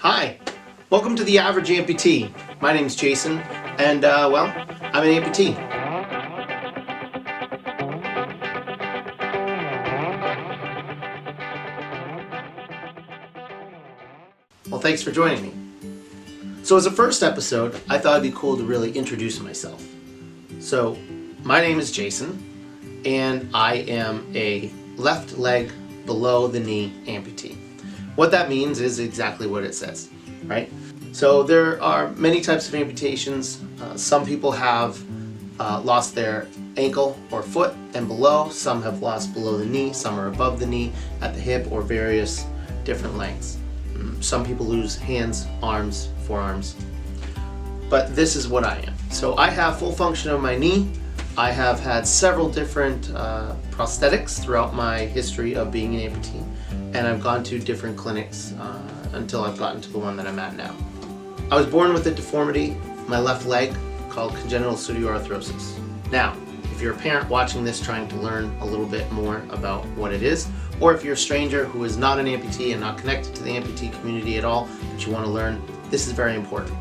Hi, welcome to The Average Amputee. My name's Jason, and well, I'm an amputee. Well, thanks for joining me. So as a first episode, I thought it'd be cool to really introduce myself. So, my name is Jason, and I am a left leg below the knee amputee. What that means is exactly what it says, right? So there are many types of amputations. Some people have lost their ankle or foot and below. Some have lost below the knee. Some are above the knee, at the hip, or various different lengths. Some people lose hands, arms, forearms. But this is what I am. So I have full function of my knee. I have had several different prosthetics throughout my history of being an amputee, and I've gone to different clinics until I've gotten to the one that I'm at now. I was born with a deformity, my left leg, called congenital pseudoarthrosis. Now, if you're a parent watching this trying to learn a little bit more about what it is, or if you're a stranger who is not an amputee and not connected to the amputee community at all, but you want to learn, this is very important.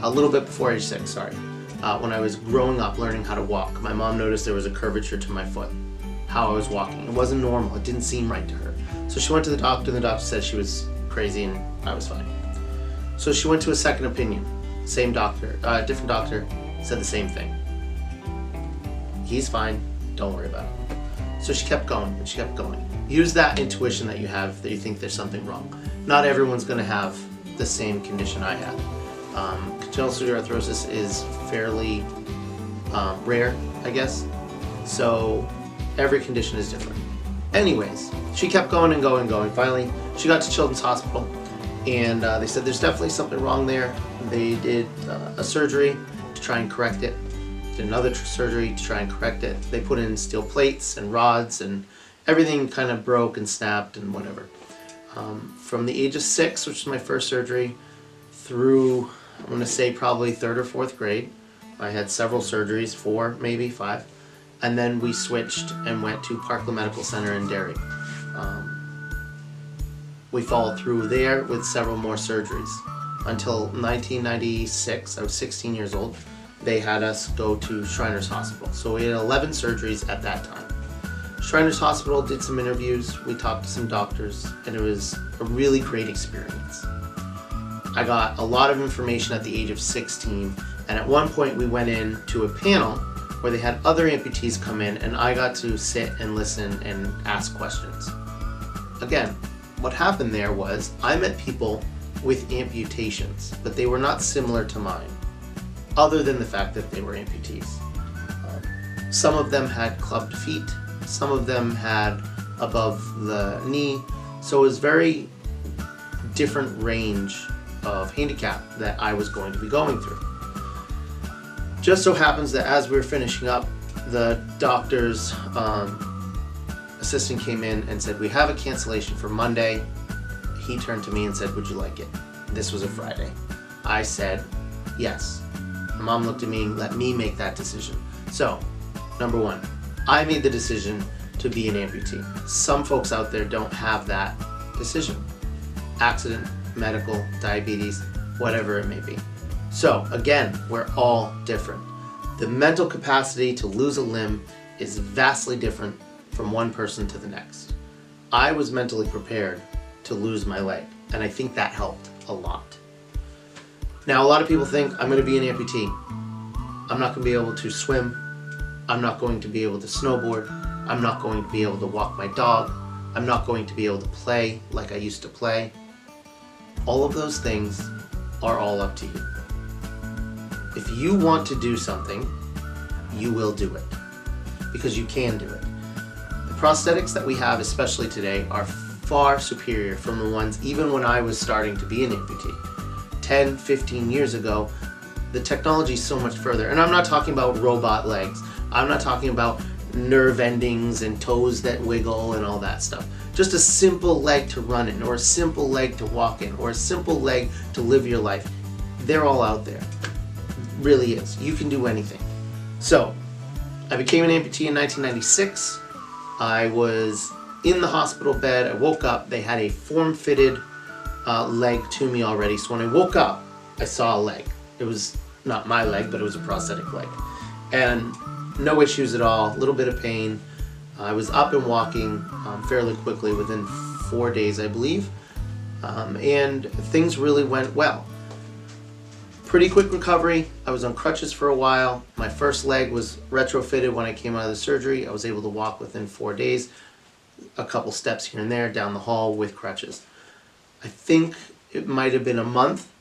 A little bit before age 6, when I was growing up learning how to walk, my mom noticed there was a curvature to my foot, how I was walking. It wasn't normal, it didn't seem right to her. So she went to the doctor, and the doctor said she was crazy and I was fine. So she went to a second opinion. Same doctor, different doctor, said the same thing. He's fine, don't worry about it. So she kept going, and she kept going. Use that intuition that you have, that you think there's something wrong. Not everyone's gonna have the same condition I had. Congenital pseudoarthrosis is fairly rare, I guess. So every condition is different. Anyways, she kept going and going and going. Finally, she got to Children's Hospital, and they said there's definitely something wrong there. They did a surgery to try and correct it. Did another surgery to try and correct it. They put in steel plates and rods, and everything kind of broke and snapped and whatever. From the age of 6, which was my first surgery, through, I'm going to say probably 3rd or 4th grade, I had several surgeries, 4, maybe 5, and then we switched and went to Parkland Medical Center in Derry. We followed through there with several more surgeries. Until 1996, I was 16 years old, they had us go to Shriners Hospital. So we had 11 surgeries at that time. Shriners Hospital did some interviews, we talked to some doctors, and it was a really great experience. I got a lot of information at the age of 16, and at one point we went in to a panel where they had other amputees come in, and I got to sit and listen and ask questions. Again, what happened there was I met people with amputations, but they were not similar to mine, other than the fact that they were amputees. Some of them had clubbed feet, some of them had above the knee, so it was very different range of handicap that I was going to be going through. Just so happens that as we were finishing up, the doctor's assistant came in and said, "We have a cancellation for Monday." He turned to me and said, "Would you like it?" This was a Friday. I said, yes. My mom looked at me and let me make that decision. So, number 1, I made the decision to be an amputee. Some folks out there don't have that decision. Accident, medical, diabetes, whatever it may be. So, again, we're all different. The mental capacity to lose a limb is vastly different from one person to the next. I was mentally prepared to lose my leg, and I think that helped a lot. Now, a lot of people think I'm going to be an amputee. I'm not going to be able to swim. I'm not going to be able to snowboard. I'm not going to be able to walk my dog. I'm not going to be able to play like I used to play. All of those things are all up to you. If you want to do something, you will do it, because you can do it. The prosthetics that we have, especially today, are far superior from the ones even when I was starting to be an amputee. 10, 15 years ago, the technology is so much further. And I'm not talking about robot legs. I'm not talking about nerve endings and toes that wiggle and all that stuff. Just a simple leg to run in, or a simple leg to walk in, or a simple leg to live your life. They're all out there. It really is. You can do anything. So, I became an amputee in 1996. I was in the hospital bed. I woke up. They had a form-fitted leg to me already. So when I woke up, I saw a leg. It was not my leg, but it was a prosthetic leg. And no issues at all, a little bit of pain. I was up and walking fairly quickly within 4 days, I believe. And things really went well. Pretty quick recovery. I was on crutches for a while. My first leg was retrofitted when I came out of the surgery. I was able to walk within 4 days, a couple steps here and there down the hall with crutches. I think it might have been a month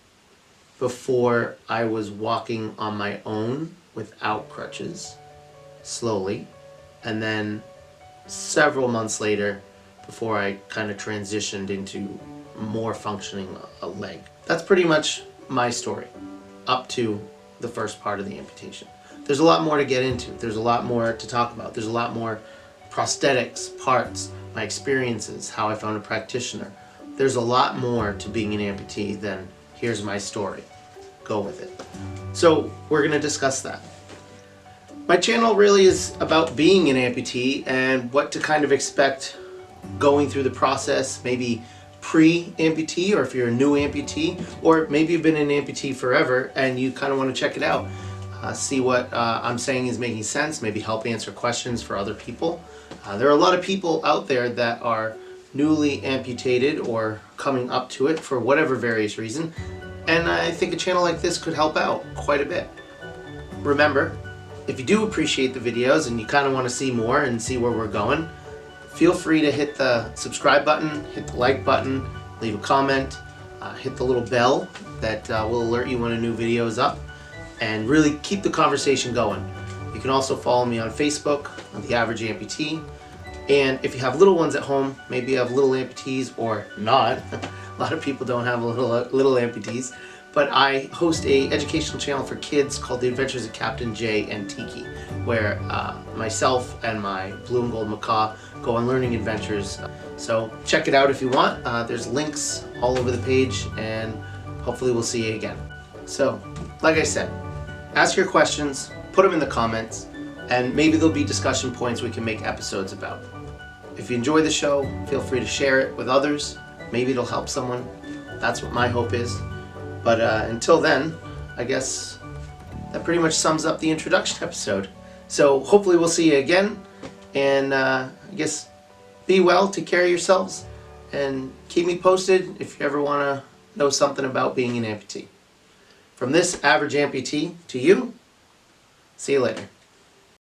before I was walking on my own without crutches, slowly, and then several months later before I kind of transitioned into more functioning a leg. That's pretty much my story up to the first part of the amputation. There's a lot more to get into. There's a lot more to talk about. There's a lot more prosthetics, parts, my experiences, how I found a practitioner. There's a lot more to being an amputee than here's my story. Go with it. So we're going to discuss that. My channel really is about being an amputee and what to kind of expect going through the process, maybe pre-amputee, or if you're a new amputee, or maybe you've been an amputee forever and you kind of want to check it out. See what I'm saying is making sense, maybe help answer questions for other people. There are a lot of people out there that are newly amputated or coming up to it for whatever various reason, and I think a channel like this could help out quite a bit. Remember, if you do appreciate the videos and you kind of want to see more and see where we're going, feel free to hit the subscribe button, hit the like button, leave a comment, hit the little bell that will alert you when a new video is up, and really keep the conversation going. You can also follow me on Facebook, on The Average Amputee, and if you have little ones at home, maybe you have little amputees or not. A lot of people don't have little amputees, but I host a educational channel for kids called The Adventures of Captain Jay and Tiki, where myself and my blue and gold macaw go on learning adventures. So check it out if you want. There's links all over the page, and hopefully we'll see you again. So, like I said, ask your questions, put them in the comments, and maybe there'll be discussion points we can make episodes about. If you enjoy the show, feel free to share it with others. Maybe it'll help someone. That's what my hope is. But until then, I guess that pretty much sums up the introduction episode. So hopefully we'll see you again. And I guess be well, take care of yourselves, and keep me posted if you ever want to know something about being an amputee. From this average amputee to you, see you later.